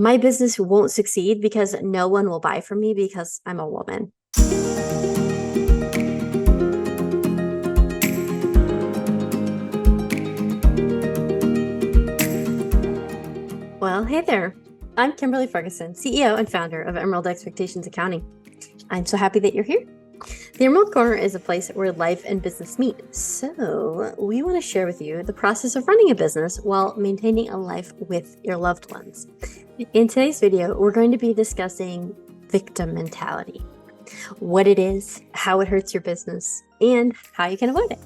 My business won't succeed because no one will buy from me because I'm a woman. Well, hey there. I'm Kimberly Ferguson, CEO and founder of Emerald Expectations Accounting. I'm so happy that you're here. The Emerald Corner is a place where life and business meet. So we want to share with you the process of running a business while maintaining a life with your loved ones. In today's video, we're going to be discussing victim mentality, what it is, how it hurts your business, and how you can avoid it.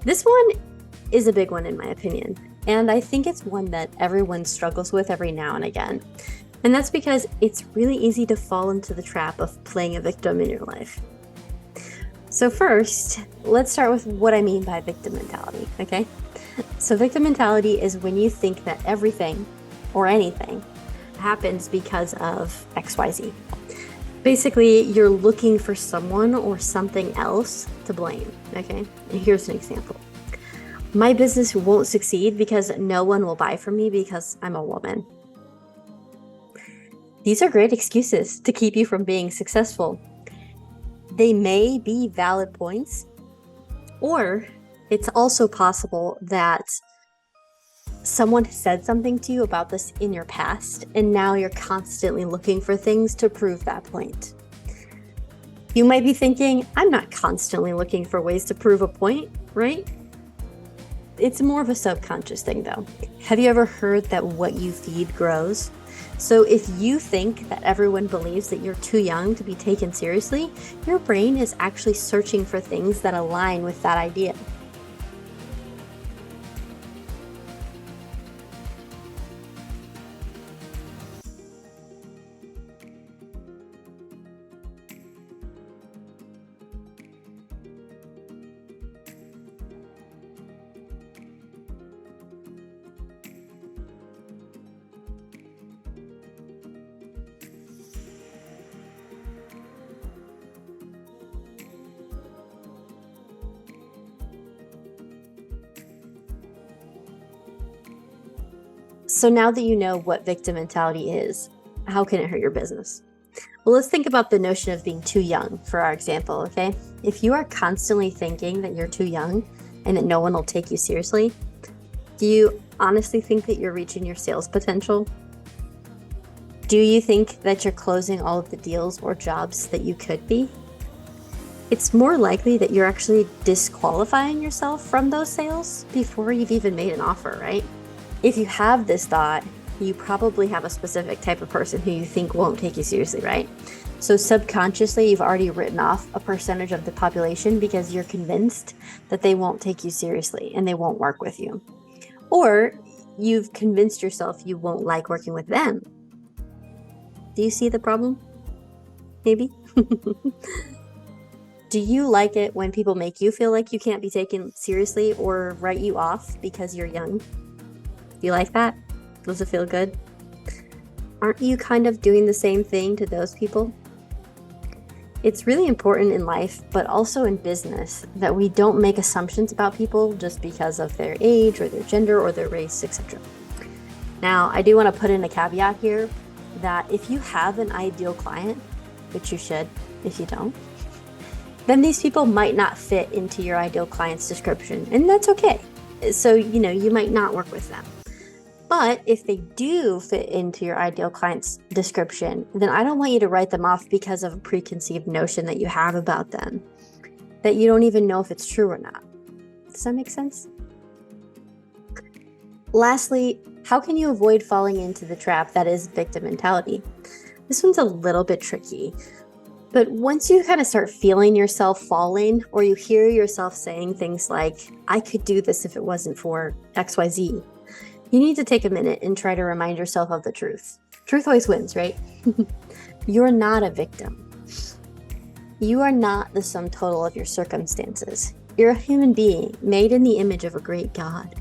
This one is a big one in my opinion, and I think it's one that everyone struggles with every now and again. And that's because it's really easy to fall into the trap of playing a victim in your life. So first, let's start with what I mean by victim mentality, okay? So victim mentality is when you think that everything or anything happens because of XYZ. Basically, you're looking for someone or something else to blame, okay? And here's an example. My business won't succeed because no one will buy from me because I'm a woman. These are great excuses to keep you from being successful. They may be valid points, or it's also possible that someone said something to you about this in your past, and now you're constantly looking for things to prove that point. You might be thinking, I'm not constantly looking for ways to prove a point, right? It's more of a subconscious thing though. Have you ever heard that what you feed grows? So if you think that everyone believes that you're too young to be taken seriously, your brain is actually searching for things that align with that idea. So now that you know what victim mentality is, how can it hurt your business? Well, let's think about the notion of being too young for our example, okay? If you are constantly thinking that you're too young and that no one will take you seriously, do you honestly think that you're reaching your sales potential? Do you think that you're closing all of the deals or jobs that you could be? It's more likely that you're actually disqualifying yourself from those sales before you've even made an offer, right? If you have this thought, you probably have a specific type of person who you think won't take you seriously, right? So subconsciously, you've already written off a percentage of the population because you're convinced that they won't take you seriously and they won't work with you. Or you've convinced yourself you won't like working with them. Do you see the problem? Maybe? Do you like it when people make you feel like you can't be taken seriously or write you off because you're young? Do you like that? Does it feel good? Aren't you kind of doing the same thing to those people? It's really important in life, but also in business, that we don't make assumptions about people just because of their age or their gender or their race, etc. Now, I do want to put in a caveat here that if you have an ideal client, which you should if you don't, then these people might not fit into your ideal client's description, and that's okay. So, you might not work with them. But if they do fit into your ideal client's description, then I don't want you to write them off because of a preconceived notion that you have about them, that you don't even know if it's true or not. Does that make sense? Lastly, how can you avoid falling into the trap that is victim mentality? This one's a little bit tricky, but once you kind of start feeling yourself falling, or you hear yourself saying things like, I could do this if it wasn't for XYZ, you need to take a minute and try to remind yourself of the truth. Truth always wins, right? You're not a victim. You are not the sum total of your circumstances. You're a human being made in the image of a great God.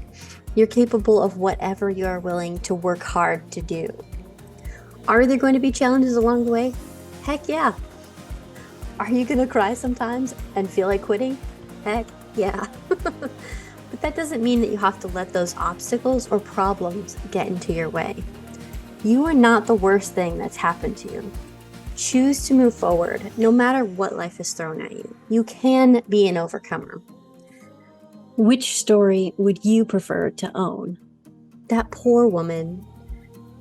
You're capable of whatever you are willing to work hard to do. Are there going to be challenges along the way? Heck yeah. Are you going to cry sometimes and feel like quitting? Heck yeah. But that doesn't mean that you have to let those obstacles or problems get into your way. You are not the worst thing that's happened to you. Choose to move forward, no matter what life has thrown at you. You can be an overcomer. Which story would you prefer to own? That poor woman.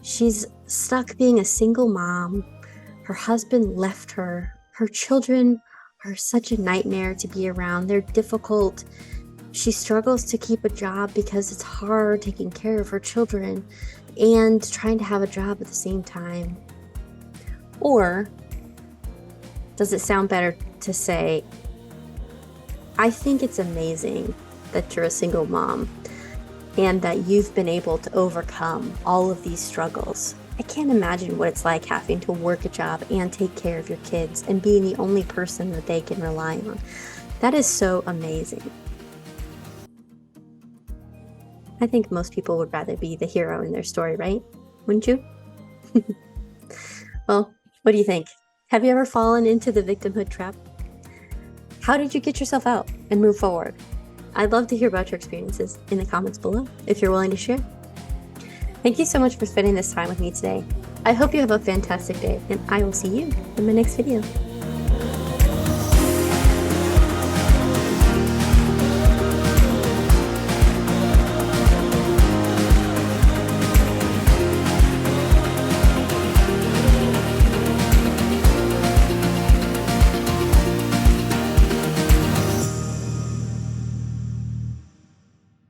She's stuck being a single mom. Her husband left her. Her children are such a nightmare to be around. They're difficult. She struggles to keep a job because it's hard taking care of her children and trying to have a job at the same time. Or does it sound better to say, I think it's amazing that you're a single mom and that you've been able to overcome all of these struggles. I can't imagine what it's like having to work a job and take care of your kids and being the only person that they can rely on. That is so amazing. I think most people would rather be the hero in their story, right? Wouldn't you? Well, what do you think? Have you ever fallen into the victimhood trap? How did you get yourself out and move forward? I'd love to hear about your experiences in the comments below if you're willing to share. Thank you so much for spending this time with me today. I hope you have a fantastic day, and I will see you in my next video.